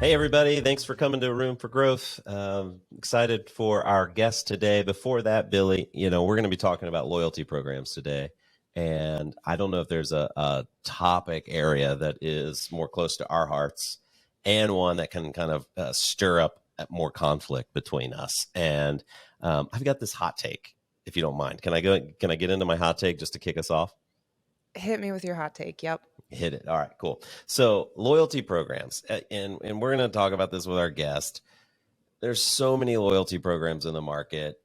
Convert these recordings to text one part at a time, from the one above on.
Hey, everybody. Thanks for coming to Room for Growth. Excited for our guest today. Before that, Billy, we're going to be talking about loyalty programs today. And I don't know if there's a topic area that is more close to our hearts and one that can kind of stir up more conflict between us. And I've got this hot take, if you don't mind. Can I get into my hot take just to kick us off? Hit me with your hot take. Yep. Hit it. All right, cool. So loyalty programs, and we're going to talk about this with our guest. There's so many loyalty programs in the market.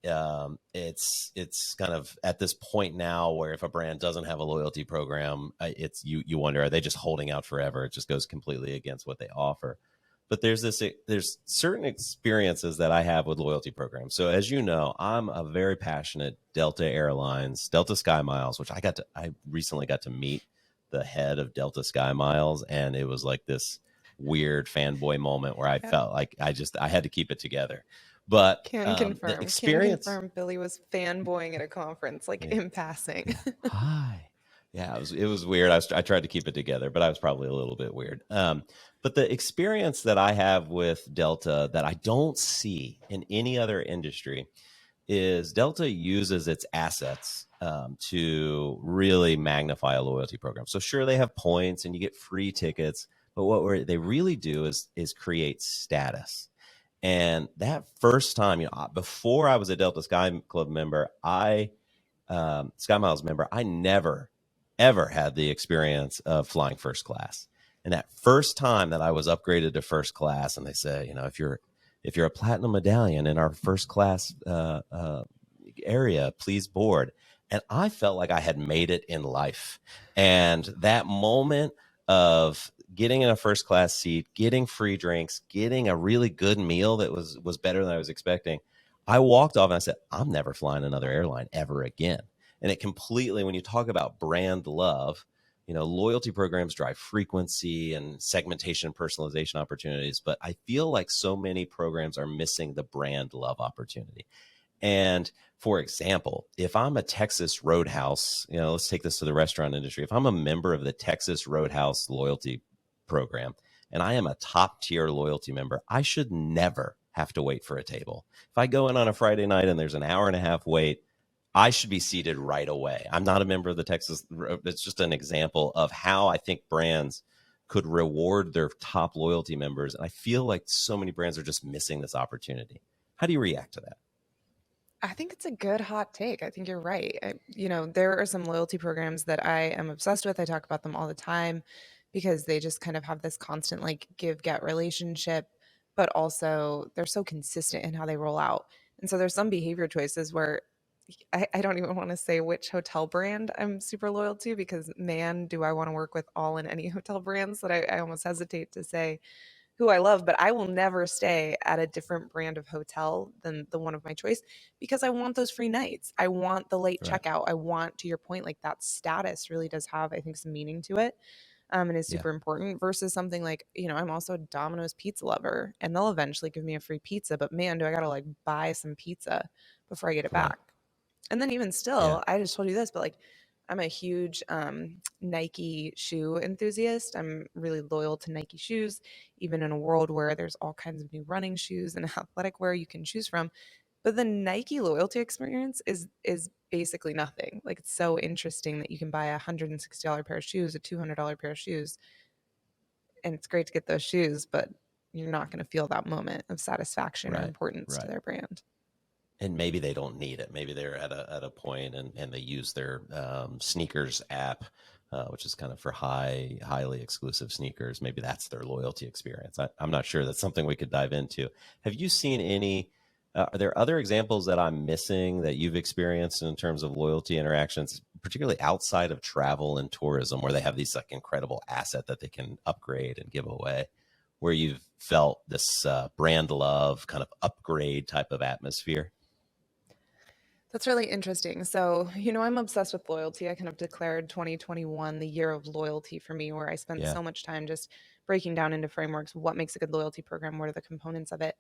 It's kind of at this point now where if a brand doesn't have a loyalty program, it's you wonder, are they just holding out forever? It just goes completely against what they offer. But there's certain experiences that I have with loyalty programs. So as you know, I'm a very passionate Delta Airlines, Delta Sky Miles, which I recently got to meet the head of Delta Sky Miles, and it was like this weird fanboy moment where I felt like I had to keep it together. But Can confirm. the experience, Can confirm Billy was fanboying at a conference, like in passing. Yeah. Hi. Yeah, it was weird. I tried to keep it together, but I was probably a little bit weird. But the experience that I have with Delta that I don't see in any other industry is Delta uses its assets to really magnify a loyalty program. So sure, they have points and you get free tickets, but what they really do is create status. And that first time, before I was a Delta Sky Club member, Sky Miles member, I never ever had the experience of flying first class. And that first time that I was upgraded to first class, and they say, if you're a platinum medallion in our first class area, please board. And I felt like I had made it in life. And that moment of getting in a first class seat, getting free drinks, getting a really good meal that was better than I was expecting, I walked off and I said, I'm never flying another airline ever again. And it completely, when you talk about brand love, loyalty programs drive frequency and segmentation and personalization opportunities. But I feel like so many programs are missing the brand love opportunity. And for example, if I'm a Texas Roadhouse, let's take this to the restaurant industry. If I'm a member of the Texas Roadhouse loyalty program and I am a top tier loyalty member, I should never have to wait for a table. If I go in on a Friday night and there's an hour and a half wait, I should be seated right away. I'm not a member of the Texas. It's just an example of how I think brands could reward their top loyalty members. And I feel like so many brands are just missing this opportunity. How do you react to that? I think it's a good hot take. I think you're right. There are some loyalty programs that I am obsessed with. I talk about them all the time because they just kind of have this constant like give get relationship, but also they're so consistent in how they roll out. And so there's some behavior choices where I don't even want to say which hotel brand I'm super loyal to because man, do I want to work with all and any hotel brands that I almost hesitate to say who I love, but I will never stay at a different brand of hotel than the one of my choice because I want those free nights. I want the late checkout. I want, to your point, like that status really does have, I think, some meaning to it. And is super important versus something like, I'm also a Domino's pizza lover and they'll eventually give me a free pizza, but man, do I got to like buy some pizza before I get it back. And then even still, I just told you this, but like I'm a huge Nike shoe enthusiast. I'm really loyal to Nike shoes, even in a world where there's all kinds of new running shoes and athletic wear you can choose from. But the Nike loyalty experience is basically nothing. Like it's so interesting that you can buy a $160 pair of shoes, a $200 pair of shoes, and it's great to get those shoes, but you're not going to feel that moment of satisfaction or importance to their brand. And maybe they don't need it. Maybe they're at a point and they use their sneakers app, which is kind of for highly exclusive sneakers. Maybe that's their loyalty experience. I'm not sure. That's something we could dive into. Have you seen any? Are there other examples that I'm missing that you've experienced in terms of loyalty interactions, particularly outside of travel and tourism, where they have these like incredible asset that they can upgrade and give away, where you've felt this brand love kind of upgrade type of atmosphere? That's really interesting. So, I'm obsessed with loyalty. I kind of declared 2021 the year of loyalty for me, where I spent so much time just breaking down into frameworks. What makes a good loyalty program? What are the components of it?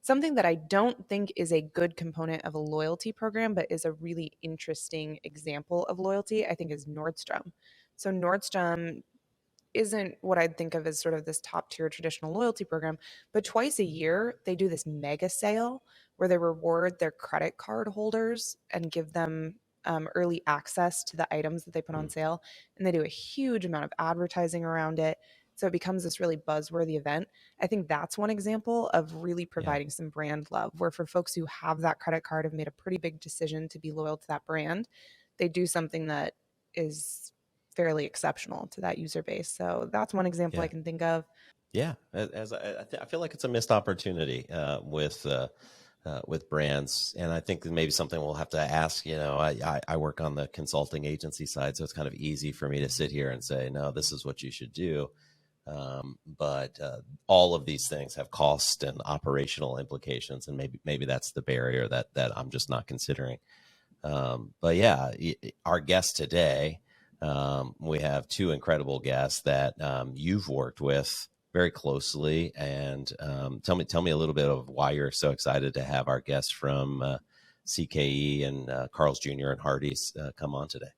Something that I don't think is a good component of a loyalty program, but is a really interesting example of loyalty, I think is Nordstrom. So Nordstrom isn't what I'd think of as sort of this top tier traditional loyalty program, but twice a year they do this mega sale where they reward their credit card holders and give them early access to the items that they put on Mm, sale. And they do a huge amount of advertising around it. So it becomes this really buzzworthy event. I think that's one example of really yeah, providing some brand love, where for folks who have that credit card, have made a pretty big decision to be loyal to that brand, they do something that is fairly exceptional to that user base. So that's one example I yeah, can think of. yeah. I feel like it's a missed opportunity with brands, and I think that maybe something we'll have to ask. I work on the consulting agency side, so it's kind of easy for me to sit here and say, no, this is what you should do. But all of these things have cost and operational implications, and maybe that's the barrier that I'm just not considering. But yeah, our guest today, we have two incredible guests that you've worked with very closely, and tell me a little bit of why you're so excited to have our guests from CKE and Carl's Jr. and Hardee's come on today.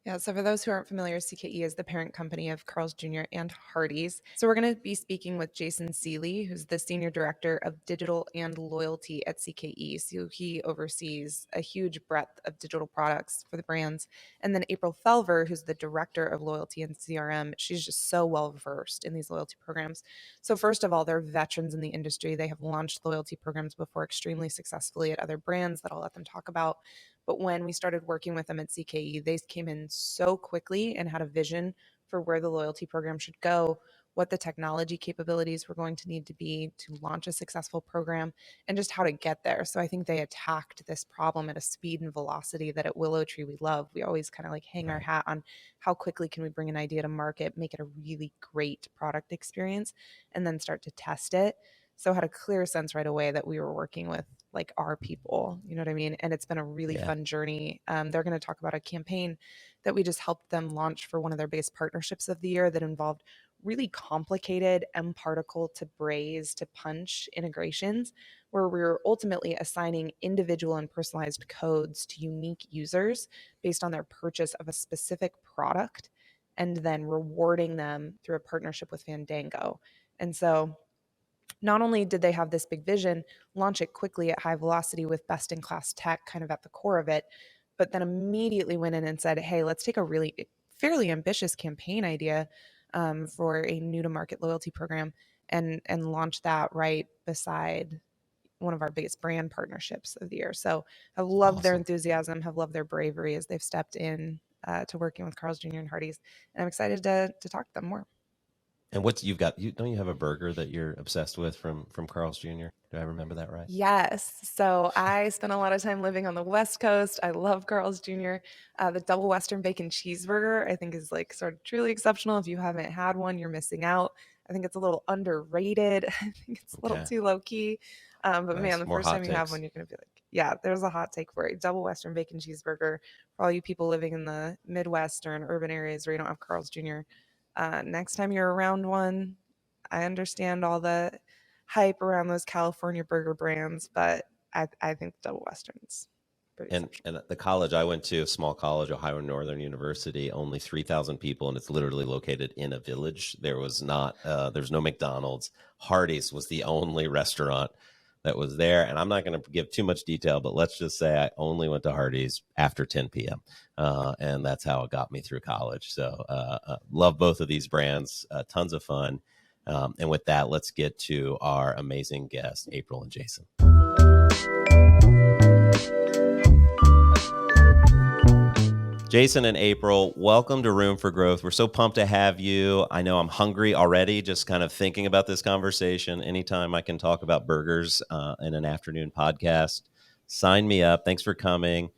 Yeah, so for those who aren't familiar, CKE is the parent company of Carl's Jr. and Hardee's. So we're going to be speaking with Jason Seeley, who's the Senior Director of Digital and Loyalty at CKE. So he oversees a huge breadth of digital products for the brands. And then Apryl Felver, who's the Director of Loyalty and CRM. She's just so well versed in these loyalty programs. So first of all, they're veterans in the industry. They have launched loyalty programs before extremely successfully at other brands that I'll let them talk about. But when we started working with them at CKE, they came in so quickly and had a vision for where the loyalty program should go, what the technology capabilities were going to need to be to launch a successful program, and just how to get there. So I think they attacked this problem at a speed and velocity that at Willow Tree we love. We always kind of like hang our Right. hat on how quickly can we bring an idea to market, make it a really great product experience, and then start to test it. So I had a clear sense right away that we were working with like our people, you know what I mean? And it's been a really Yeah. fun journey. They're going to talk about a campaign that we just helped them launch for one of their biggest partnerships of the year that involved really complicated M particle to braze to punch integrations, where we were ultimately assigning individual and personalized codes to unique users based on their purchase of a specific product, and then rewarding them through a partnership with Fandango. And so not only did they have this big vision, launch it quickly at high velocity with best in class tech kind of at the core of it, but then immediately went in and said, hey, let's take a really fairly ambitious campaign idea for a new to market loyalty program and launch that right beside one of our biggest brand partnerships of the year. So I've loved their Awesome. enthusiasm, have loved their bravery as they've stepped in to working with Carl's Jr. and Hardee's. And I'm excited to talk to them more. And what's you've got? Don't you have a burger that you're obsessed with from Carl's Jr.? Do I remember that right? Yes. So I spent a lot of time living on the West Coast. I love Carl's Jr. The double Western bacon cheeseburger, I think, is like sort of truly exceptional. If you haven't had one, you're missing out. I think it's a little underrated. I think it's a little Okay, too low key. But man, nice. the More first hot time you have takes. one, you're going to be like, yeah, there's a hot take for it. Double Western bacon cheeseburger for all you people living in the Midwest or in urban areas where you don't have Carl's Jr. Next time you're around one, I understand all the hype around those California burger brands, but I think the double western's pretty And exceptional. and the college I went to, a small college, Ohio Northern University, only 3,000 people, and it's literally located in a village. There's no McDonald's. Hardee's was the only restaurant that was there, and I'm not going to give too much detail, but let's just say I only went to Hardee's after 10 p.m., and that's how it got me through college. So love both of these brands, tons of fun. And with that, let's get to our amazing guests, Apryl and Jason. Jason and Apryl, welcome to Room for Growth. We're so pumped to have you. I know I'm hungry already, just kind of thinking about this conversation. Anytime I can talk about burgers in an afternoon podcast, sign me up. Thanks for coming.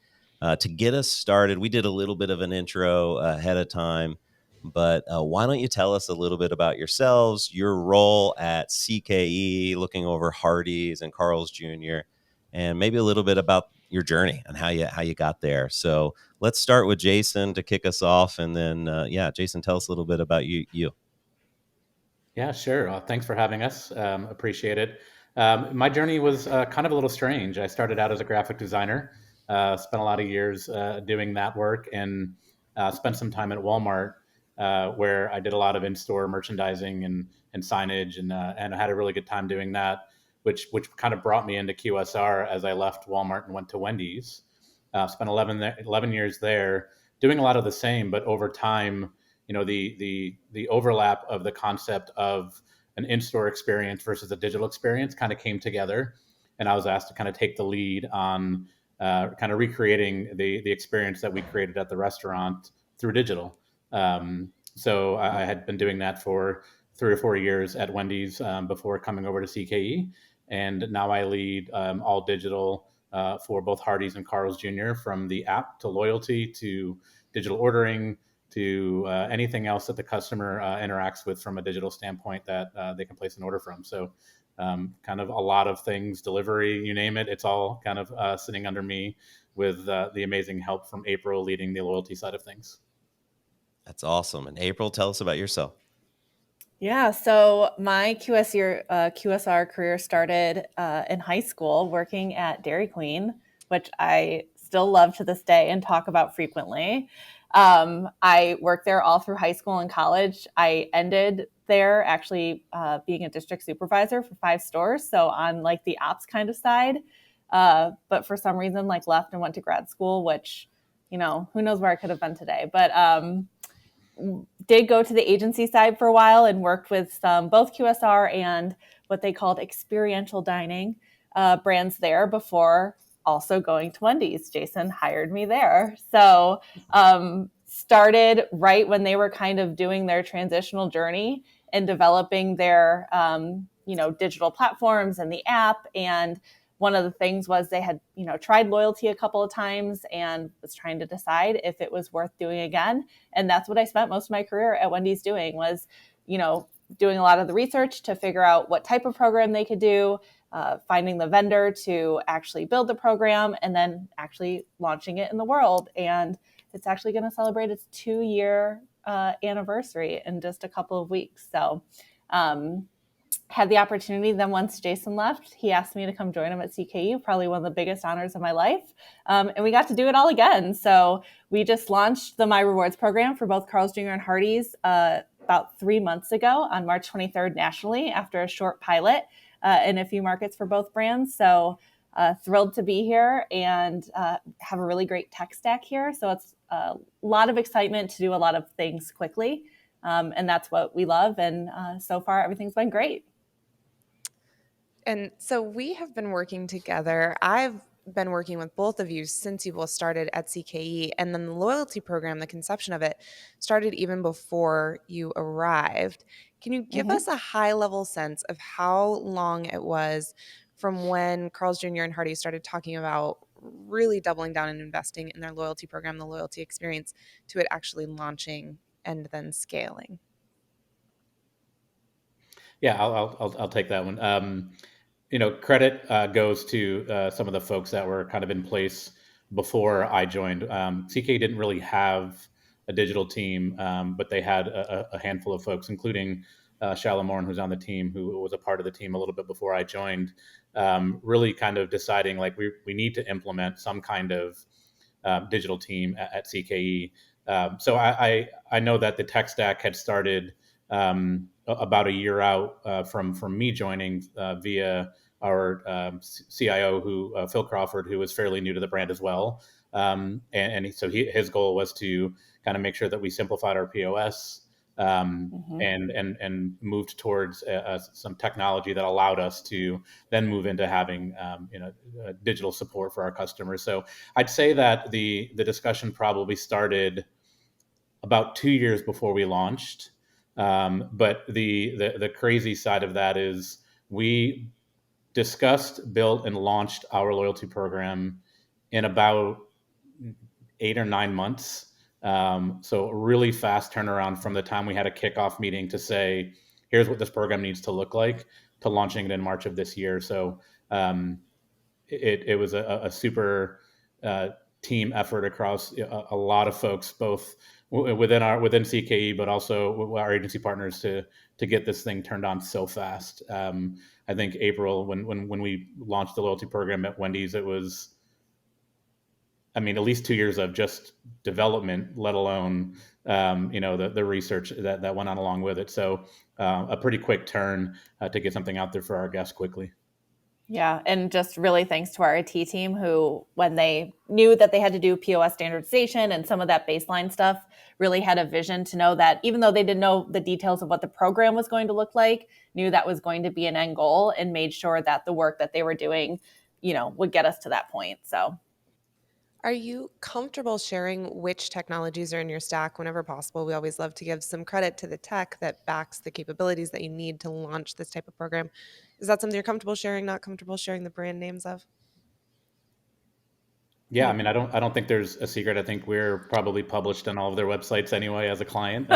To get us started, we did a little bit of an intro ahead of time, but why don't you tell us a little bit about yourselves, your role at CKE, looking over Hardee's and Carl's Jr., and maybe a little bit about your journey and how you got there. So let's start with Jason to kick us off, and then Jason, tell us a little bit about you. Yeah, sure. Thanks for having us. Appreciate it. My journey was kind of a little strange. I started out as a graphic designer, spent a lot of years doing that work, and spent some time at Walmart. where I did a lot of in-store merchandising and signage, and I had a really good time doing that, which kind of brought me into QSR as I left Walmart and went to Wendy's. Spent 11 years there doing a lot of the same, but over time, the overlap of the concept of an in-store experience versus a digital experience kind of came together, and I was asked to kind of take the lead on kind of recreating the experience that we created at the restaurant through digital. So I had been doing that for 3 or 4 years at Wendy's before coming over to CKE, and now I lead all digital for both Hardee's and Carl's Jr., from the app to loyalty to digital ordering to anything else that the customer interacts with from a digital standpoint that they can place an order from. So kind of a lot of things, delivery, you name it, it's all kind of sitting under me, with the amazing help from Apryl leading the loyalty side of things. That's awesome. And Apryl, tell us about yourself. Yeah, so my QSR career started in high school working at Dairy Queen, which I still love to this day and talk about frequently. I worked there all through high school and college. I ended there actually being a district supervisor for 5 stores, so on like the ops kind of side. But for some reason, like left and went to grad school, which, who knows where I could have been today. But did go to the agency side for a while and worked with both QSR and what they called experiential dining brands there before also going to Wendy's. Jason hired me there. So started right when they were kind of doing their transitional journey and developing their, digital platforms and the app. And one of the things was they had, tried loyalty a couple of times and was trying to decide if it was worth doing again. And that's what I spent most of my career at Wendy's doing, was, doing a lot of the research to figure out what type of program they could do, finding the vendor to actually build the program, and then actually launching it in the world. And it's actually going to celebrate its 2-year anniversary in just a couple of weeks. So, had the opportunity. Then once Jason left, he asked me to come join him at CKE, probably one of the biggest honors of my life. And we got to do it all again. So we just launched the My Rewards program for both Carl's Jr. and Hardee's about 3 months ago on March 23rd nationally, after a short pilot in a few markets for both brands. So thrilled to be here and have a really great tech stack here. So it's a lot of excitement to do a lot of things quickly. And that's what we love. And so far, everything's been great. And so we have been working together. I've been working with both of you since you both started at CKE, and then the loyalty program, the conception of it, started even before you arrived. Can you give us a high-level sense of how long it was from when Carl's Jr. and Hardee started talking about really doubling down and investing in their loyalty program, the loyalty experience, to it actually launching and then scaling? Yeah, I'll take that one. Credit goes to some of the folks that were kind of in place before I joined. CK didn't really have a digital team, but they had a handful of folks, including Shalamorn, who's on the team, who was a part of the team a little bit before I joined, really kind of deciding like we need to implement some kind of digital team at CKE. So I know that the tech stack had started about a year out from me joining via our CIO, Phil Crawford, who was fairly new to the brand as well. So his goal was to kind of make sure that we simplified our POS and moved towards some technology that allowed us to then move into having digital support for our customers. So I'd say that the discussion probably started about 2 years before we launched. But the crazy side of that is we discussed, built, and launched our loyalty program in about 8 or 9 months. So a really fast turnaround from the time we had a kickoff meeting to say, here's what this program needs to look like, to launching it in March of this year. So it was a super team effort across a lot of folks, both within CKE, but also our agency partners to get this thing turned on so fast. I think Apryl, when we launched the loyalty program at Wendy's, it was, at least 2 years of just development, let alone the research that went on along with it. So a pretty quick turn to get something out there for our guests quickly. Yeah, and just really thanks to our IT team who, when they knew that they had to do POS standardization and some of that baseline stuff, really had a vision to know that even though they didn't know the details of what the program was going to look like, knew that was going to be an end goal and made sure that the work that they were doing, would get us to that point. So Are you comfortable sharing which technologies are in your stack whenever possible? We always love to give some credit to the tech that backs the capabilities that you need to launch this type of program. Is that something you're comfortable sharing, not comfortable sharing the brand names of? Yeah, I mean, I don't think there's a secret. I think we're probably published on all of their websites anyway as a client.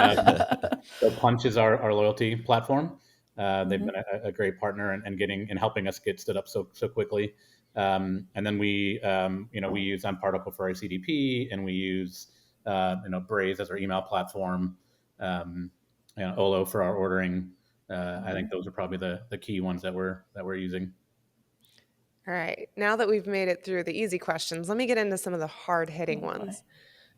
So Punch is our loyalty platform. They've been a great partner and helping us get stood up so quickly. And then we use mParticle for our CDP, and we use Braze as our email platform, Olo for our ordering. I think those are probably the key ones that we're using. All right. Now that we've made it through the easy questions, let me get into some of the hard-hitting ones.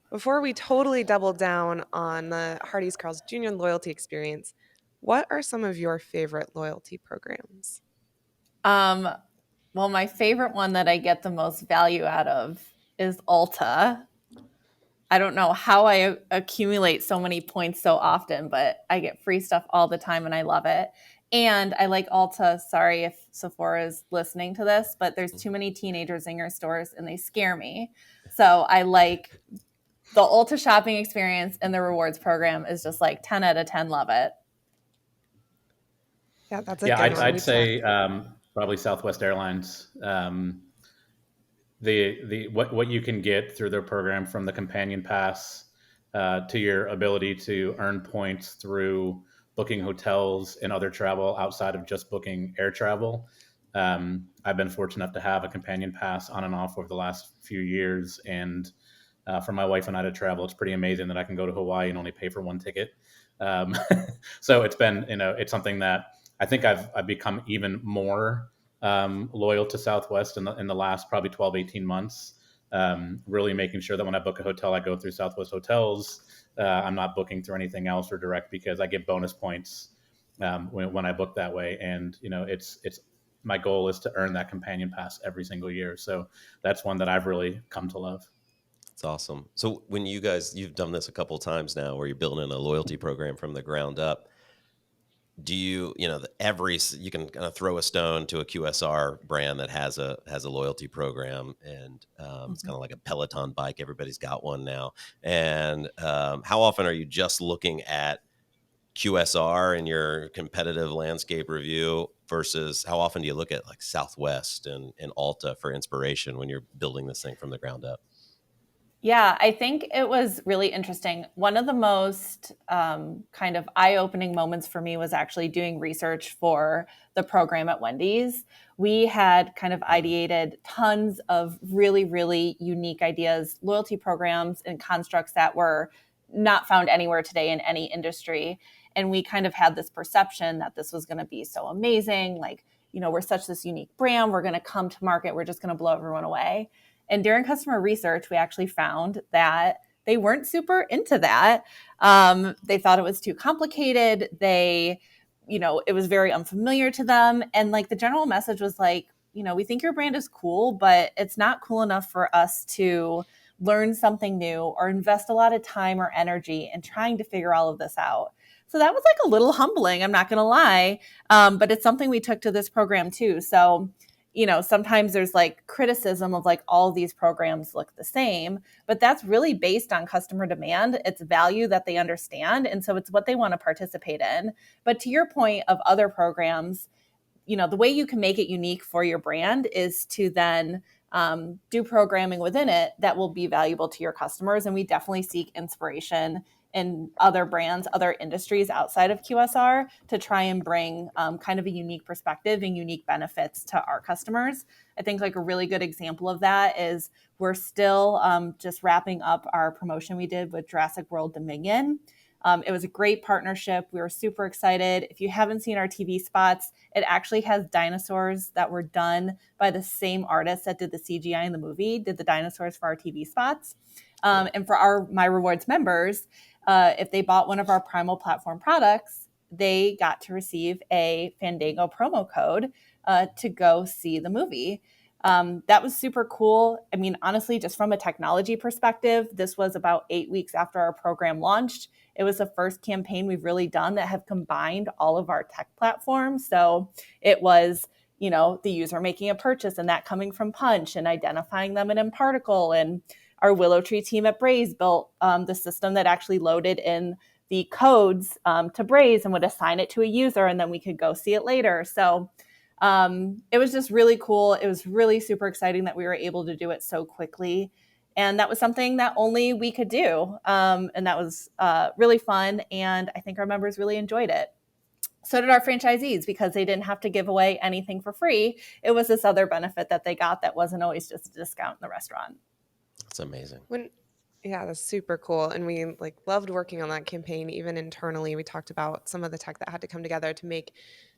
Before we totally double down on the Hardee's Carl's Jr. loyalty experience, what are some of your favorite loyalty programs? Well, my favorite one that I get the most value out of is Ulta. I don't know how I accumulate so many points so often, but I get free stuff all the time and I love it. And I like Ulta. Sorry if Sephora is listening to this, but there's too many teenagers in your stores and they scare me. So I like the Ulta shopping experience, and the rewards program is just like 10 out of 10. Love it. Yeah, that's a good one. I'd say probably Southwest Airlines. What you can get through their program, from the companion pass to your ability to earn points through booking hotels and other travel outside of just booking air travel. I've been fortunate enough to have a companion pass on and off over the last few years, and for my wife and I to travel, it's pretty amazing that I can go to Hawaii and only pay for one ticket. So it's been, it's something that I think I've become even more loyal to Southwest in the last probably 12, 18 months. Really making sure that when I book a hotel, I go through Southwest Hotels. I'm not booking through anything else or direct, because I get bonus points when I book that way. And, it's my goal is to earn that companion pass every single year. So that's one that I've really come to love. It's awesome. So when you've done this a couple of times now, where you're building a loyalty program from the ground up, do you you can kind of throw a stone to a QSR brand that has a loyalty program, and it's kind of like a Peloton bike. Everybody's got one now. And how often are you just looking at QSR in your competitive landscape review versus how often do you look at like Southwest and Ulta for inspiration when you're building this thing from the ground up? Yeah, I think it was really interesting. One of the most kind of eye-opening moments for me was actually doing research for the program at Wendy's. We had kind of ideated tons of really, really unique ideas, loyalty programs and constructs that were not found anywhere today in any industry. And we kind of had this perception that this was going to be so amazing. Like, we're such this unique brand. We're going to come to market. We're just going to blow everyone away. And during customer research, we actually found that they weren't super into that. They thought it was too complicated. It was very unfamiliar to them. And like the general message was like, we think your brand is cool, but it's not cool enough for us to learn something new or invest a lot of time or energy in trying to figure all of this out. So that was like a little humbling, I'm not going to lie. But it's something we took to this program too. So sometimes there's like criticism of like all these programs look the same, but that's really based on customer demand. It's value that they understand. And so it's what they want to participate in. But to your point of other programs, the way you can make it unique for your brand is to then do programming within it that will be valuable to your customers. And we definitely seek inspiration in other brands, other industries outside of QSR to try and bring kind of a unique perspective and unique benefits to our customers. I think like a really good example of that is we're still just wrapping up our promotion we did with Jurassic World Dominion. It was a great partnership. We were super excited. If you haven't seen our TV spots, it actually has dinosaurs that were done by the same artist that did the CGI in the movie, did the dinosaurs for our TV spots. And for our My Rewards members, if they bought one of our Primal platform products, they got to receive a Fandango promo code to go see the movie. That was super cool. I mean, honestly, just from a technology perspective, this was about 8 weeks after our program launched. It was the first campaign we've really done that have combined all of our tech platforms. So it was, the user making a purchase and that coming from Punch and identifying them in Imparticle. And our Willow Tree team at Braze built the system that actually loaded in the codes to Braze and would assign it to a user, and then we could go see it later. So it was just really cool. It was really super exciting that we were able to do it so quickly. And that was something that only we could do. And that was really fun. And I think our members really enjoyed it. So did our franchisees, because they didn't have to give away anything for free. It was this other benefit that they got that wasn't always just a discount in the restaurant. That's amazing. Yeah, that's super cool. And we loved working on that campaign. Even internally, we talked about some of the tech that had to come together to make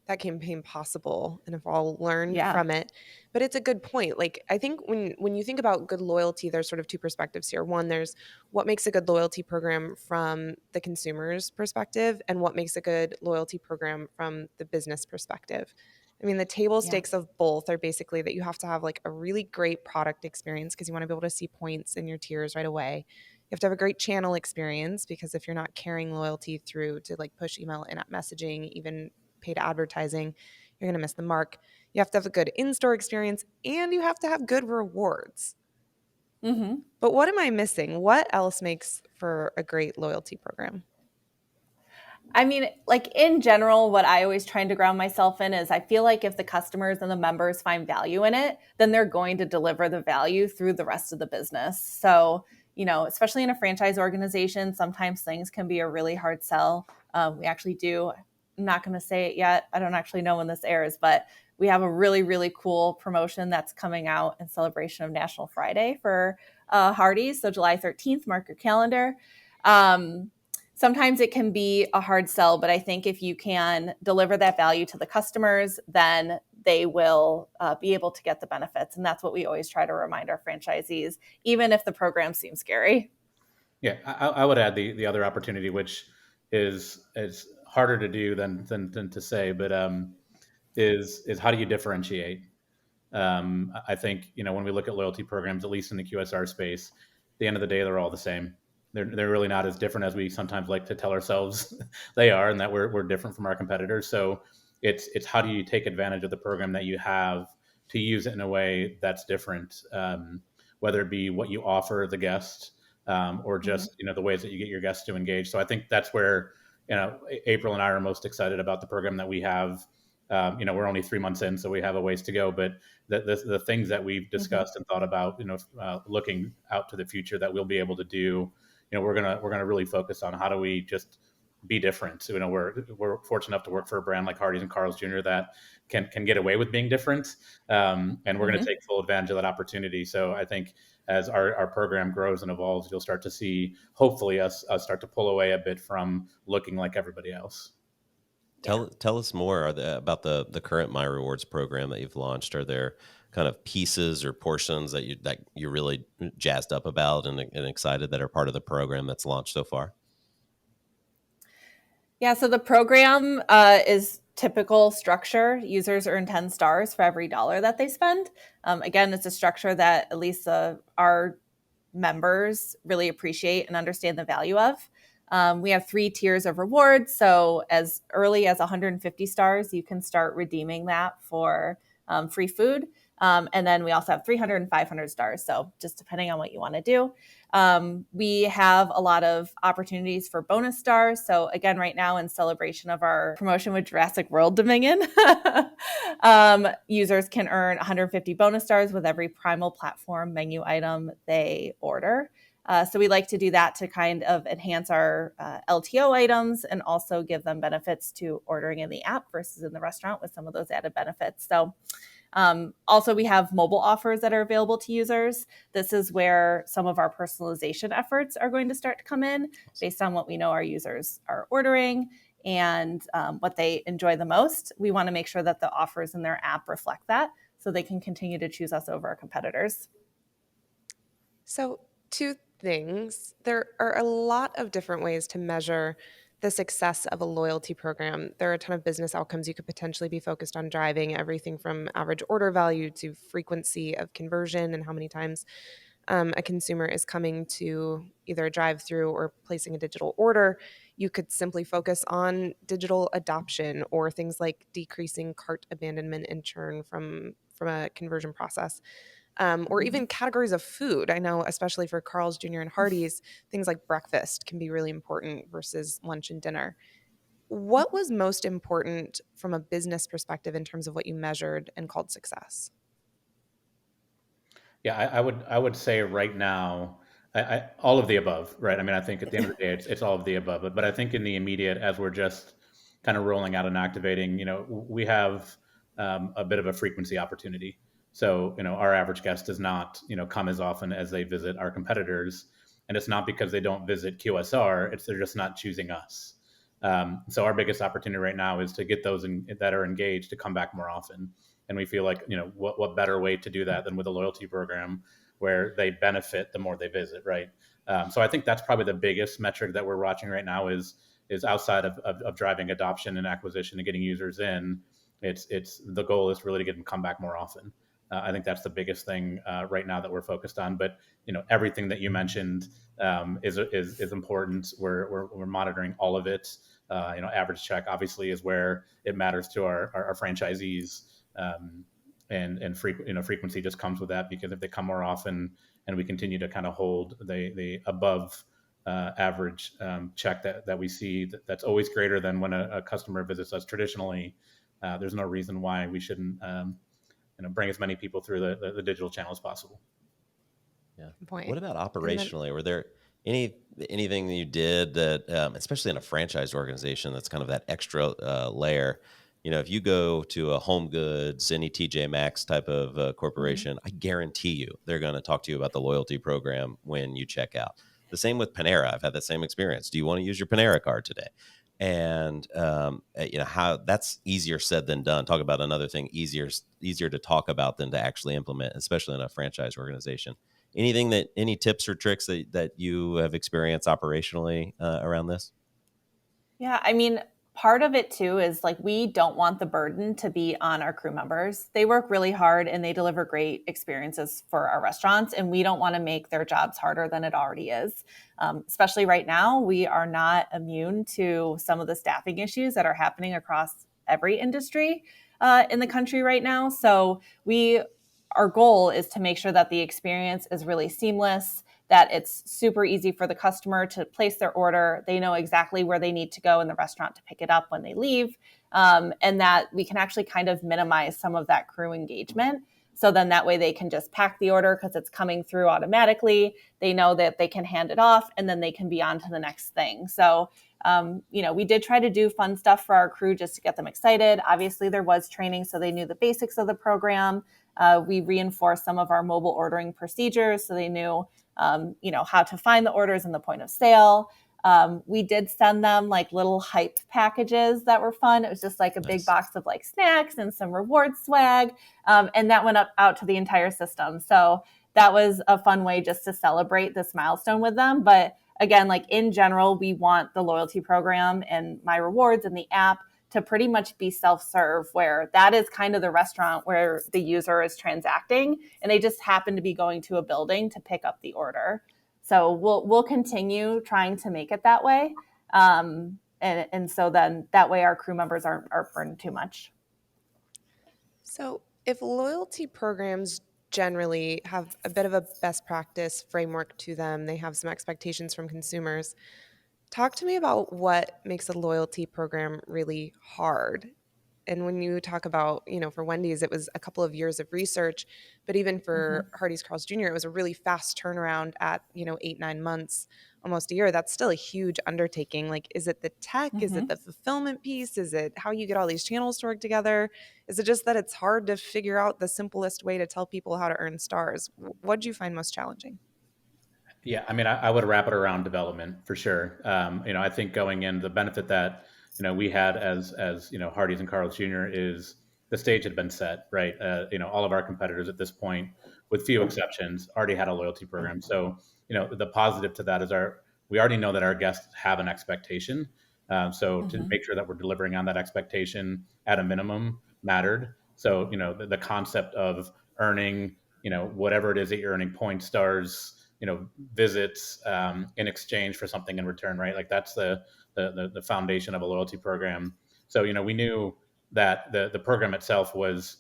that campaign possible, and have all learned from it. But it's a good point. I think when you think about good loyalty, there's sort of two perspectives here. One, there's what makes a good loyalty program from the consumer's perspective, and what makes a good loyalty program from the business perspective. I mean, the table stakes of both are basically that you have to have a really great product experience, because you want to be able to see points in your tiers right away. You have to have a great channel experience, because if you're not carrying loyalty through to push email, in-app messaging, even paid advertising, you're going to miss the mark. You have to have a good in-store experience, and you have to have good rewards. Mm-hmm. But what am I missing? What else makes for a great loyalty program? I mean, in general, what I always try to ground myself in is I feel like if the customers and the members find value in it, then they're going to deliver the value through the rest of the business. So, especially in a franchise organization, sometimes things can be a really hard sell. We actually do. I'm not going to say it yet. I don't actually know when this airs, but we have a really, really cool promotion that's coming out in celebration of National Friday for Hardee. So July 13th, mark your calendar. Sometimes it can be a hard sell, but I think if you can deliver that value to the customers, then they will be able to get the benefits. And that's what we always try to remind our franchisees, even if the program seems scary. Yeah, I would add the other opportunity, which is harder to do than to say, but is how do you differentiate? I think, when we look at loyalty programs, at least in the QSR space, at the end of the day, they're all the same. They're really not as different as we sometimes like to tell ourselves they are, and that we're different from our competitors. So it's how do you take advantage of the program that you have to use it in a way that's different, whether it be what you offer the guest, or just the ways that you get your guests to engage. So I think that's where Apryl and I are most excited about the program that we have. We're only 3 months in, so we have a ways to go. But the things that we've discussed and thought about, looking out to the future that we'll be able to do, we're gonna really focus on how do we just be different. So, we're fortunate enough to work for a brand like Hardee's and Carl's Jr. that can get away with being different, and we're going to take full advantage of that opportunity. So I think as our program grows and evolves, you'll start to see, hopefully, us start to pull away a bit from looking like everybody else. Tell us more about the current My Rewards program that you've launched. Are there kind of pieces or portions that you're really jazzed up about and excited that are part of the program that's launched so far? Yeah, so the program is typical structure. Users earn 10 stars for every $1 that they spend. Again, it's a structure that at least our members really appreciate and understand the value of. We have 3 tiers of rewards. So as early as 150 stars, you can start redeeming that for free food. And then we also have 300 and 500 stars. So just depending on what you want to do. We have a lot of opportunities for bonus stars. So again, right now in celebration of our promotion with Jurassic World Dominion, users can earn 150 bonus stars with every Primal platform menu item they order. So we like to do that to kind of enhance our LTO items and also give them benefits to ordering in the app versus in the restaurant with some of those added benefits. So also, we have mobile offers that are available to users. This is where some of our personalization efforts are going to start to come in based on what we know our users are ordering and what they enjoy the most. We want to make sure that the offers in their app reflect that so they can continue to choose us over our competitors. So two things, there are a lot of different ways to measure the success of a loyalty program. There are a ton of business outcomes you could potentially be focused on driving, everything from average order value to frequency of conversion and how many times a consumer is coming to either a drive-through or placing a digital order. You could simply focus on digital adoption or things like decreasing cart abandonment and churn from a conversion process. Or even categories of food. I know, especially for Carl's Jr. and Hardee's, things like breakfast can be really important versus lunch and dinner. What was most important from a business perspective in terms of what you measured and called success? Yeah, I would say right now, all of the above, right? I mean, I think at the end of the day, it's all of the above. But I think in the immediate, as we're just kind of rolling out and activating, we have a bit of a frequency opportunity. So, our average guest does not, come as often as they visit our competitors, and it's not because they don't visit QSR; it's they're just not choosing us. So our biggest opportunity right now is to get those that are engaged to come back more often. And we feel like, what better way to do that than with a loyalty program where they benefit the more they visit, right? So I think that's probably the biggest metric that we're watching right now is outside of driving adoption and acquisition and getting users in. It's the goal is really to get them come back more often. I think that's the biggest thing right now that we're focused on. But everything that you mentioned is important. We're monitoring all of it. Average check obviously is where it matters to our franchisees. And frequency just comes with that, because if they come more often and we continue to kind of hold the above average check that we see, that's always greater than when a customer visits us traditionally. There's no reason why we shouldn't bring as many people through the digital channel as possible. Yeah. Point. What about operationally? Were there anything that you did that, especially in a franchise organization, that's kind of that extra layer? If you go to a Home Goods, any TJ Maxx type of corporation, I guarantee you they're going to talk to you about the loyalty program when you check out. The same with Panera. I've had that same experience. Do you want to use your Panera card today? And how that's easier said than done. Talk about another thing easier to talk about than to actually implement, especially in a franchise organization. Any tips or tricks that you have experienced operationally around this? Yeah, I mean, part of it too is like we don't want the burden to be on our crew members. They work really hard and they deliver great experiences for our restaurants, and we don't want to make their jobs harder than it already is. Especially right now, we are not immune to some of the staffing issues that are happening across every industry in the country right now. So our goal is to make sure that the experience is really seamless, that it's super easy for the customer to place their order. They know exactly where they need to go in the restaurant to pick it up when they leave, and that we can actually kind of minimize some of that crew engagement. So then that way they can just pack the order because it's coming through automatically. They know that they can hand it off and then they can be on to the next thing. So, we did try to do fun stuff for our crew just to get them excited. Obviously, there was training, so they knew the basics of the program. We reinforced some of our mobile ordering procedures so they knew how to find the orders in the point of sale. We did send them like little hype packages that were fun. It was just like a big box of like snacks and some reward swag. And that went out to the entire system. So that was a fun way just to celebrate this milestone with them. But again, like in general, we want the loyalty program and My Rewards and the app to pretty much be self-serve, where that is kind of the restaurant where the user is transacting and they just happen to be going to a building to pick up the order. So we'll continue trying to make it that way. And so then that way our crew members aren't burned too much. So if loyalty programs generally have a bit of a best practice framework to them, they have some expectations from consumers. Talk to me about what makes a loyalty program really hard. And when you talk about, for Wendy's, it was a couple of years of research, but even for Hardee's, Carl's Jr., it was a really fast turnaround at, 8-9 months, almost a year. That's still a huge undertaking. Like, is it the tech? Is it the fulfillment piece? Is it how you get all these channels to work together? Is it just that it's hard to figure out the simplest way to tell people how to earn stars? What did you find most challenging? Yeah, I mean, I would wrap it around development for sure. I think going in, the benefit that we had as Hardee's and Carl's Jr. is the stage had been set, right? All of our competitors at this point, with few exceptions, already had a loyalty program. So the positive to that is we already know that our guests have an expectation. So to make sure that we're delivering on that expectation at a minimum mattered. So, the concept of earning, whatever it is that you're earning, points, stars, visits, in exchange for something in return, right? Like that's the foundation of a loyalty program. So, we knew that the program itself was,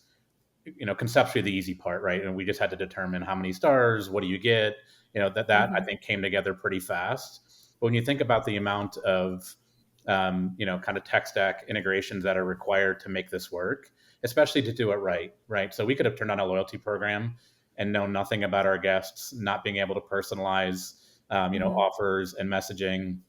conceptually the easy part, right? And we just had to determine how many stars, what do you get, that I think came together pretty fast. But when you think about the amount of, kind of tech stack integrations that are required to make this work, especially to do it right? So we could have turned on a loyalty program and know nothing about our guests, not being able to personalize, offers and messaging.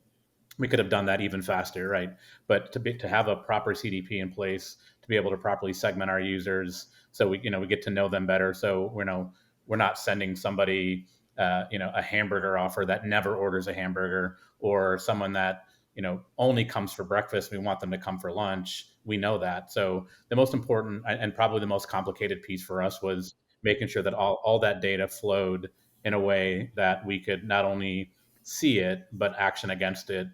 We could have done that even faster, right? But to have a proper CDP in place, to be able to properly segment our users, so we get to know them better. So we're not sending somebody a hamburger offer that never orders a hamburger, or someone that only comes for breakfast. We want them to come for lunch. We know that. So the most important and probably the most complicated piece for us was making sure that all that data flowed in a way that we could not only see it but action against it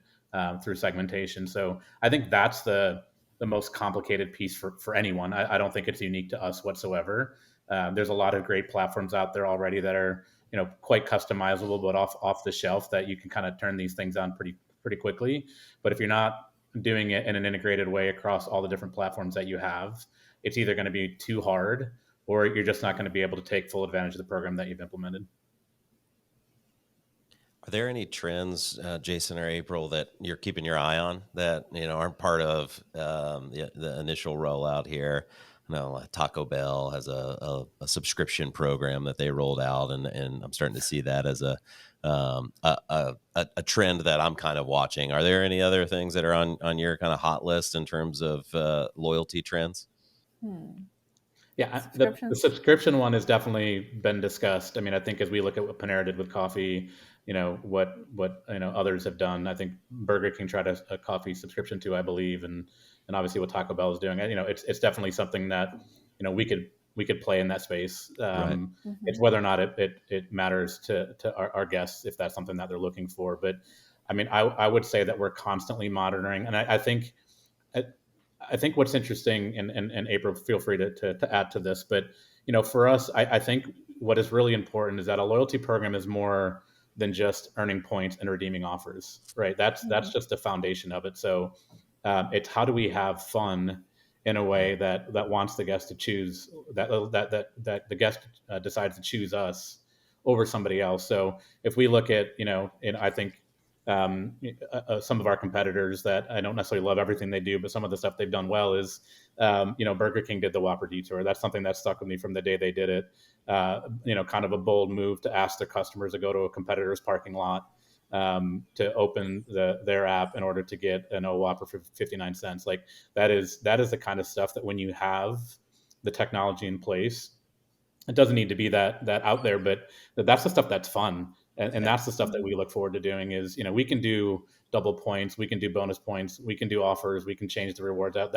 through segmentation. So I think that's the most complicated piece for anyone. I don't think it's unique to us whatsoever. There's a lot of great platforms out there already that are quite customizable, but off the shelf, that you can kind of turn these things on pretty quickly. But if you're not doing it in an integrated way across all the different platforms that you have, it's either going to be too hard, or you're just not going to be able to take full advantage of the program that you've implemented. Are there any trends, Jason or April, that you're keeping your eye on that aren't part of the initial rollout here? Taco Bell has a subscription program that they rolled out, and I'm starting to see that as a trend that I'm kind of watching. Are there any other things that are on your kind of hot list in terms of loyalty trends? Yeah, the subscription one has definitely been discussed. I mean, I think as we look at what Panera did with coffee, what others have done. I think Burger King tried a coffee subscription too, I believe, and obviously what Taco Bell is doing. It's definitely something that we could play in that space. Right. It's whether or not it matters to our guests, if that's something that they're looking for. But I mean, I would say that we're constantly monitoring, and I think what's interesting, and April, feel free to add to this, but for us, I think what is really important is that a loyalty program is more than just earning points and redeeming offers, right? That's just the foundation of it. So it's how do we have fun in a way that wants the guest to choose, that the guest decides to choose us over somebody else. So if we look at and I think some of our competitors that I don't necessarily love everything they do, but some of the stuff they've done well is, Burger King did the Whopper Detour. That's something that stuck with me from the day they did it. Kind of a bold move to ask their customers to go to a competitor's parking lot to open their app in order to get an Whopper for 59 cents. Like that is the kind of stuff that when you have the technology in place, it doesn't need to be that out there, but that's the stuff that's fun. And that's the stuff that we look forward to doing is, we can do double points, we can do bonus points, we can do offers, we can change the rewards out.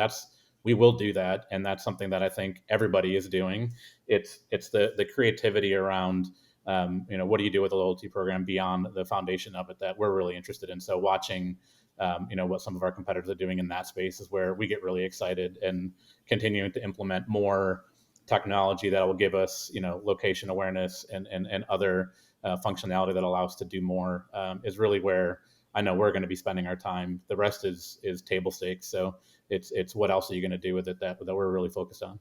We will do that. And that's something that I think everybody is doing. It's the creativity around, what do you do with a loyalty program beyond the foundation of it that we're really interested in. So watching, what some of our competitors are doing in that space is where we get really excited, and continuing to implement more technology that will give us, location awareness and other functionality that allows us to do more is really where I know we're going to be spending our time. The rest is table stakes. So it's what else are you going to do with it that we're really focused on.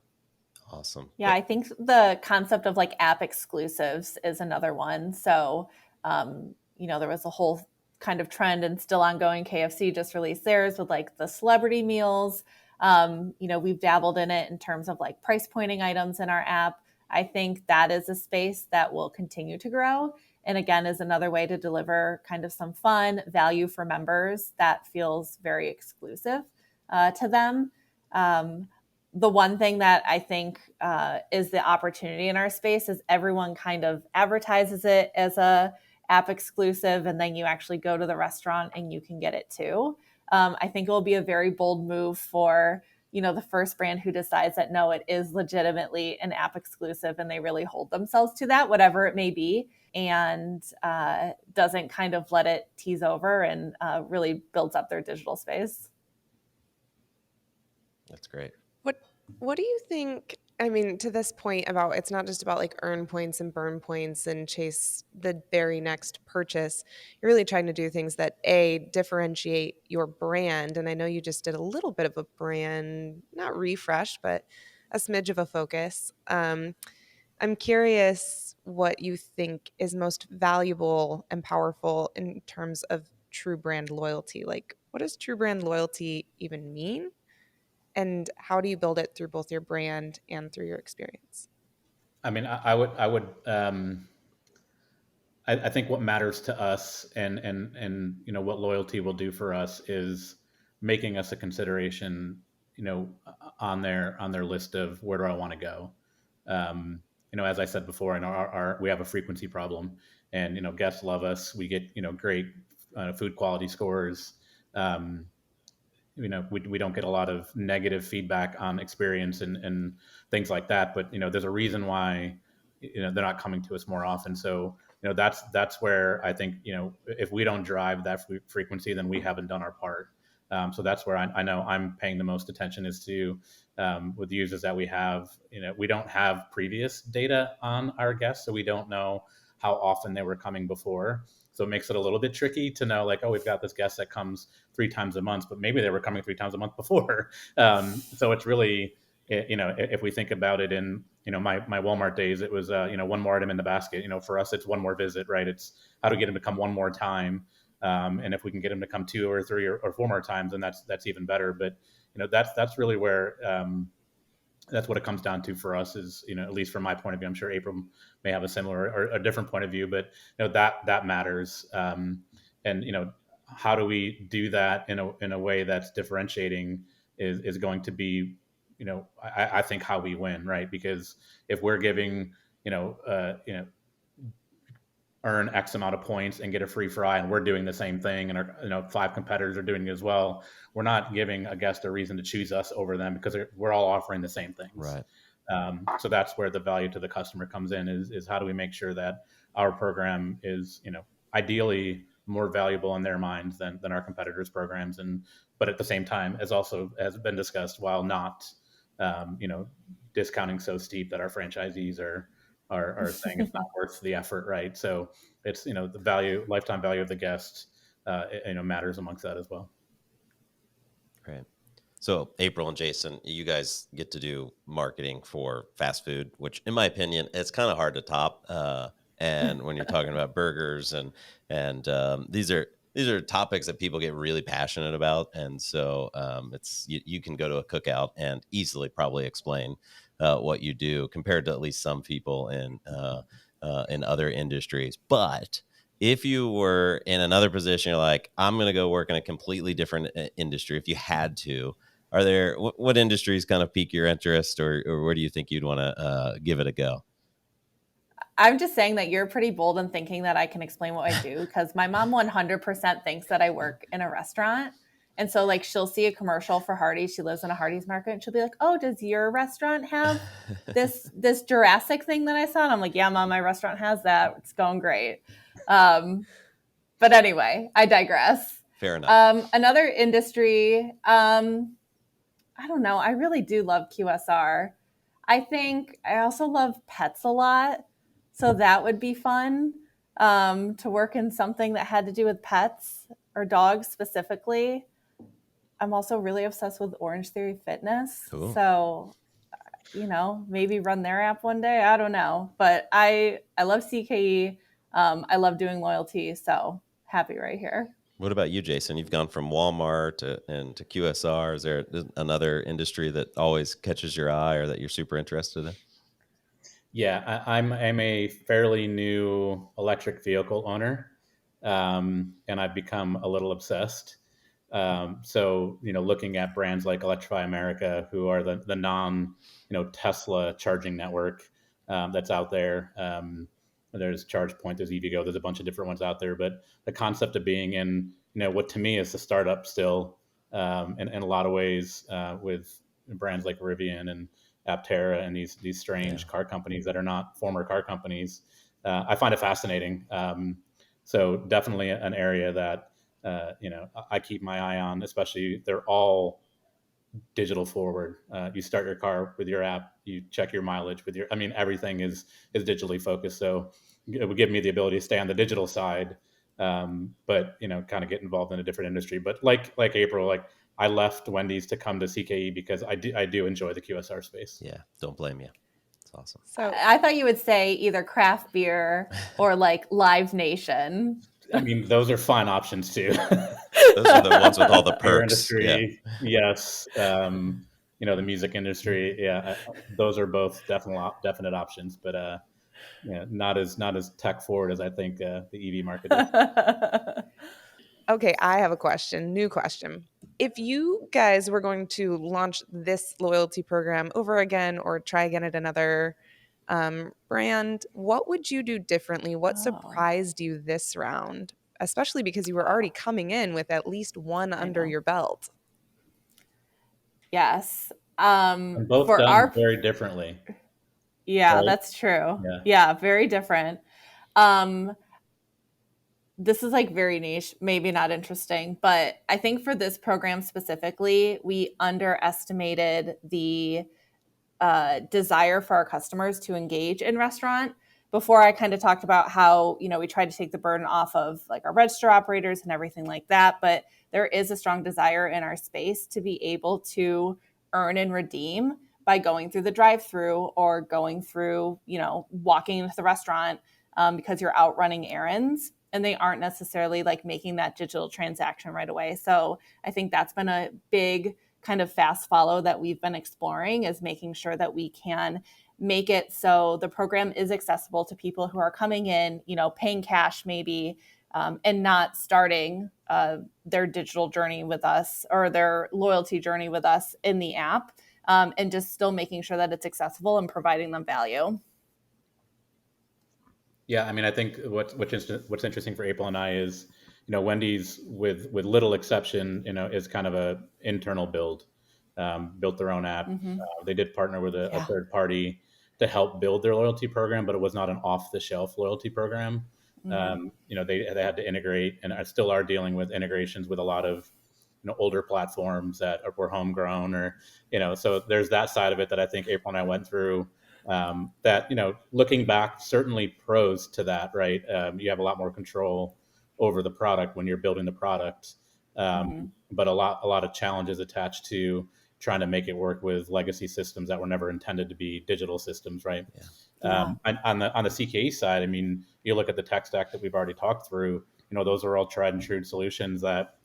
Awesome. Yeah, I think the concept of like app exclusives is another one. So, there was a whole kind of trend and still ongoing. KFC just released theirs with like the celebrity meals. We've dabbled in it in terms of like price pointing items in our app. I think that is a space that will continue to grow. And again, is another way to deliver kind of some fun value for members that feels very exclusive to them. The one thing that I think is the opportunity in our space is everyone kind of advertises it as a app exclusive, and then you actually go to the restaurant and you can get it too. I think it will be a very bold move for the first brand who decides that, no, it is legitimately an app exclusive and they really hold themselves to that, whatever it may be, and doesn't kind of let it tease over and really builds up their digital space. That's great. What do you think? I mean, to this point about it's not just about like earn points and burn points and chase the very next purchase. You're really trying to do things that differentiate your brand. And I know you just did a little bit of a brand, not refresh, but a smidge of a focus. I'm curious what you think is most valuable and powerful in terms of true brand loyalty. Like, what does true brand loyalty even mean? And how do you build it through both your brand and through your experience? I mean, I would I think what matters to us and what loyalty will do for us is making us a consideration, on their list of where do I want to go. As I said before, we have a frequency problem, and guests love us. We get great food quality scores. We don't get a lot of negative feedback on experience and things like that. But there's a reason why they're not coming to us more often. So that's where I think if we don't drive that frequency, then we haven't done our part. So that's where I know I'm paying the most attention is to with the users that we have. We don't have previous data on our guests, so we don't know how often they were coming before. So it makes it a little bit tricky to know, like, oh, we've got this guest that comes 3 times a month, but maybe they were coming 3 times a month before. So it's really, if we think about it in, my Walmart days, it was, one more item in the basket. For us, it's one more visit, right? It's how to get them to come one more time. And if we can get them to come 2 or 3 or 4 more times, then that's even better. But, that's really where, that's what it comes down to for us is, at least from my point of view. I'm sure Apryl may have a similar or a different point of view, but that matters. And how do we do that in a way that's differentiating is going to be, I think how we win, right? Because if we're giving, earn X amount of points and get a free fry, and we're doing the same thing, and our 5 competitors are doing it as well, we're not giving a guest a reason to choose us over them because we're all offering the same things. Right. So that's where the value to the customer comes in is how do we make sure that our program is, ideally more valuable in their minds than our competitors' programs. But at the same time, as also has been discussed, while not, discounting so steep that our franchisees are saying it's not worth the effort, right? So it's the lifetime value of the guest, matters amongst that as well. Great. So Apryl and Jason, you guys get to do marketing for fast food, which, in my opinion, it's kind of hard to top. And when you're talking about burgers and these are topics that people get really passionate about, and so it's you can go to a cookout and easily probably explain what you do compared to at least some people in other industries. But if you were in another position, you're like, I'm going to go work in a completely different industry. If you had to, are there what industries kind of pique your interest, or where do you think you'd want to give it a go? I'm just saying that you're pretty bold in thinking that I can explain what I do, because my mom 100% thinks that I work in a restaurant. And so, like, she'll see a commercial for Hardee. She lives in a Hardee's market, and she'll be like, "Oh, does your restaurant have this Jurassic thing that I saw?" And I'm like, "Yeah, Mom, my restaurant has that. It's going great." But anyway, I digress. Fair enough. Another industry, I don't know. I really do love QSR. I think I also love pets a lot. So that would be fun to work in something that had to do with pets or dogs specifically. I'm also really obsessed with Orange Theory Fitness. Cool. So, maybe run their app one day. I don't know. But I love CKE. I love doing loyalty. So happy right here. What about you, Jason? You've gone from Walmart to QSR. Is there another industry that always catches your eye or that you're super interested in? Yeah, I'm a fairly new electric vehicle owner, and I've become a little obsessed. So, looking at brands like Electrify America, who are the non, Tesla charging network that's out there. There's ChargePoint, there's EVgo, there's a bunch of different ones out there. But the concept of being in, what to me is a startup still, in a lot of ways, with brands like Rivian and Aptera and these strange Yeah. car companies that are not former car companies. I find it fascinating. So definitely an area that I keep my eye on. Especially, they're all digital forward. You start your car with your app, you check your mileage with your. I mean, everything is digitally focused. So it would give me the ability to stay on the digital side, but kind of get involved in a different industry. But like April, like I left Wendy's to come to CKE because I do enjoy the QSR space. Yeah. Don't blame you. It's awesome. So I thought you would say either craft beer or like Live Nation. I mean, those are fine options too. Those are the ones with all the Beer perks. Yeah. industry, yes. The music industry, yeah. Those are both definite options, but not as tech forward as I think the EV market is. okay, I have a question, new question. If you guys were going to launch this loyalty program over again or try again at another brand, what would you do differently? What Oh. surprised you this round? Especially because you were already coming in with at least one under know. your belt. Yes. And both for done our very differently. Yeah, right? that's true. Yeah. Yeah, very different. This is like very niche, maybe not interesting, but I think for this program specifically, we underestimated the desire for our customers to engage in restaurant. Before, I kind of talked about how, we tried to take the burden off of like our register operators and everything like that, but there is a strong desire in our space to be able to earn and redeem by going through the drive-through or going through, walking into the restaurant because you're out running errands and they aren't necessarily like making that digital transaction right away. So I think that's been a big kind of fast follow that we've been exploring, is making sure that we can make it so the program is accessible to people who are coming in, paying cash maybe, and not starting their digital journey with us or their loyalty journey with us in the app, and just still making sure that it's accessible and providing them value. Yeah, I mean, I think what's interesting for April and I is, Wendy's with little exception, is kind of a internal build, built their own app. Mm-hmm. They did partner with a third party to help build their loyalty program, but it was not an off the shelf loyalty program. Mm-hmm. They had to integrate and still are dealing with integrations with a lot of older platforms that were homegrown, or so there's that side of it that I think April and I went through. That looking back, certainly pros to that, right? You have a lot more control over the product when you're building the product, but a lot of challenges attached to trying to make it work with legacy systems that were never intended to be digital systems, right? Yeah. On the CKE side, I mean, you look at the tech stack that we've already talked through. Those are all tried and true solutions that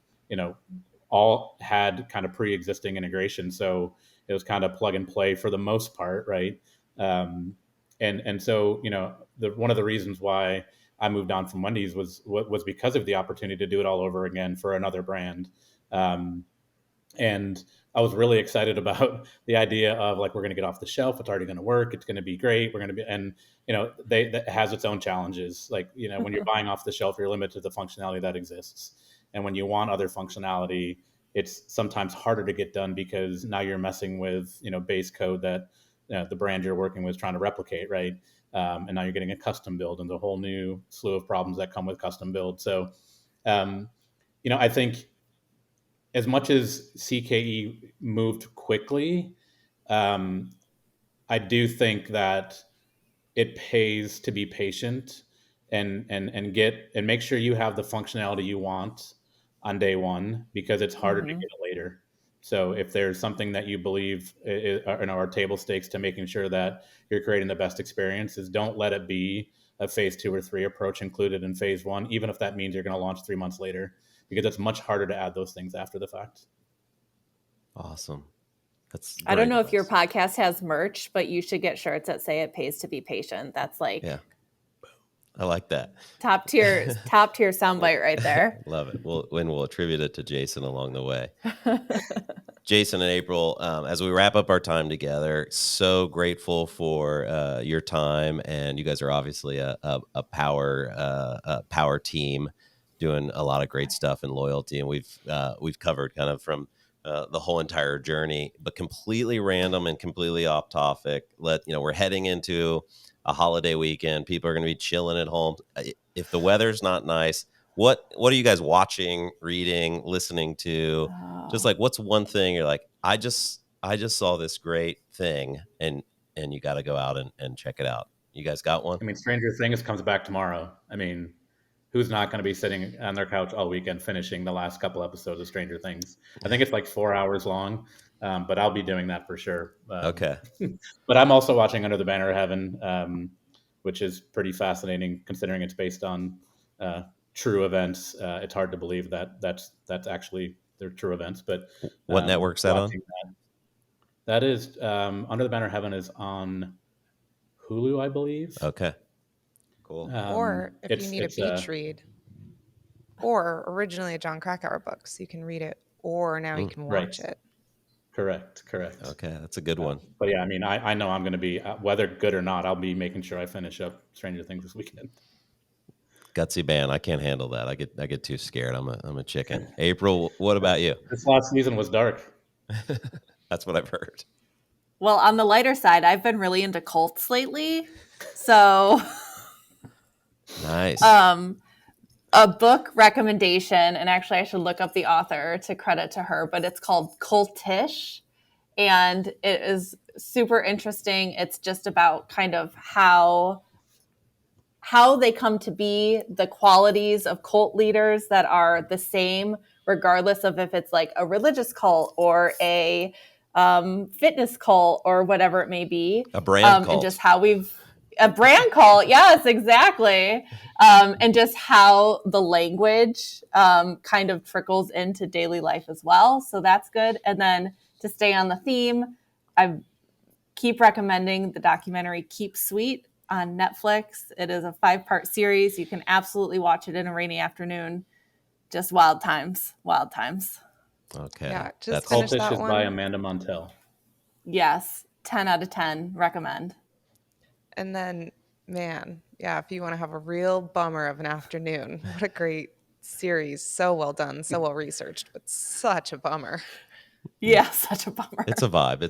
all had kind of pre-existing integration, so it was kind of plug and play for the most part, right? And so one of the reasons why I moved on from Wendy's was because of the opportunity to do it all over again for another brand, and I was really excited about the idea of like, we're going to get off the shelf, it's already going to work, it's going to be great, we're going to be, and that has its own challenges. Like when you're buying off the shelf, you're limited to the functionality that exists, and when you want other functionality, it's sometimes harder to get done because now you're messing with base code that the brand you're working with is trying to replicate, right? And now you're getting a custom build and the whole new slew of problems that come with custom build. So, I think as much as CKE moved quickly, I do think that it pays to be patient and make sure you have the functionality you want on day one, because it's harder to get it later. So if there's something that you believe are table stakes to making sure that you're creating the best experiences, don't let it be a phase 2 or 3 approach included in phase 1, even if that means you're going to launch 3 months later, because it's much harder to add those things after the fact. Awesome. I don't know if your podcast has merch, but you should get shirts that say it pays to be patient. That's like, yeah, I like that. Top tier soundbite right there. Love it. We'll attribute it to Jason along the way. Jason and April, as we wrap up our time together, so grateful for your time, and you guys are obviously a power team doing a lot of great stuff in loyalty, and we've covered kind of from the whole entire journey, but completely random and completely off topic. We're heading into a holiday weekend. People are going to be chilling at home. If the weather's not nice, what are you guys watching, reading, listening to? Just like, what's one thing you're like, I just saw this great thing, and you got to go out and check it out. You guys got one? I mean, Stranger Things comes back tomorrow. I mean, who's not going to be sitting on their couch all weekend finishing the last couple episodes of Stranger Things? I think it's like 4 hours long, but I'll be doing that for sure. Okay. But I'm also watching Under the Banner of Heaven, which is pretty fascinating considering it's based on true events. It's hard to believe that that's actually their true events. But what network's that on? That is Under the Banner of Heaven is on Hulu, I believe. Okay. Cool. Or if you need a beach read, or originally a John Krakauer book, so you can read it, or now you can watch it. Correct. Okay, that's a good one. But yeah, I mean, I know I'm going to be, whether good or not, I'll be making sure I finish up Stranger Things this weekend. Gutsy band, I can't handle that. I get too scared. I'm a chicken. Apryl, what about you? This last season was dark. That's what I've heard. Well, on the lighter side, I've been really into cults lately. So nice. A book recommendation, and actually I should look up the author to credit to her, but it's called Cultish, and it is super interesting. It's just about kind of how they come to be, the qualities of cult leaders that are the same, regardless of if it's like a religious cult or a fitness cult or whatever it may be. A brand cult. And just how a brand cult. Yes, exactly. And just how the language kind of trickles into daily life as well. So that's good. And then to stay on the theme, I keep recommending the documentary Keep Sweet on Netflix. It is a 5-part series. You can absolutely watch it in a rainy afternoon. Just wild times. Okay. Yeah, just Cultish finish that is one. by Amanda Montell. Yes, 10 out of 10 recommend. And then, man, yeah, if you want to have a real bummer of an afternoon, what a great series. So well done, so well researched, but such a bummer. Yeah, such a bummer. It's a vibe.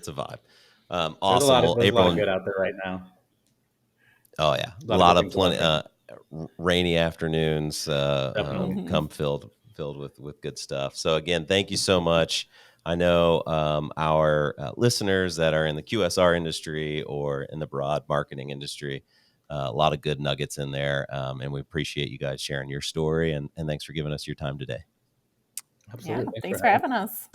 Awesome. There's a lot of Apryl, good out there right now. Oh yeah, a lot of plenty rainy afternoons come filled with good stuff. So again, thank you so much. I know our listeners that are in the QSR industry or in the broad marketing industry, a lot of good nuggets in there, and we appreciate you guys sharing your story, and thanks for giving us your time today. Absolutely. Yeah, thanks for having us.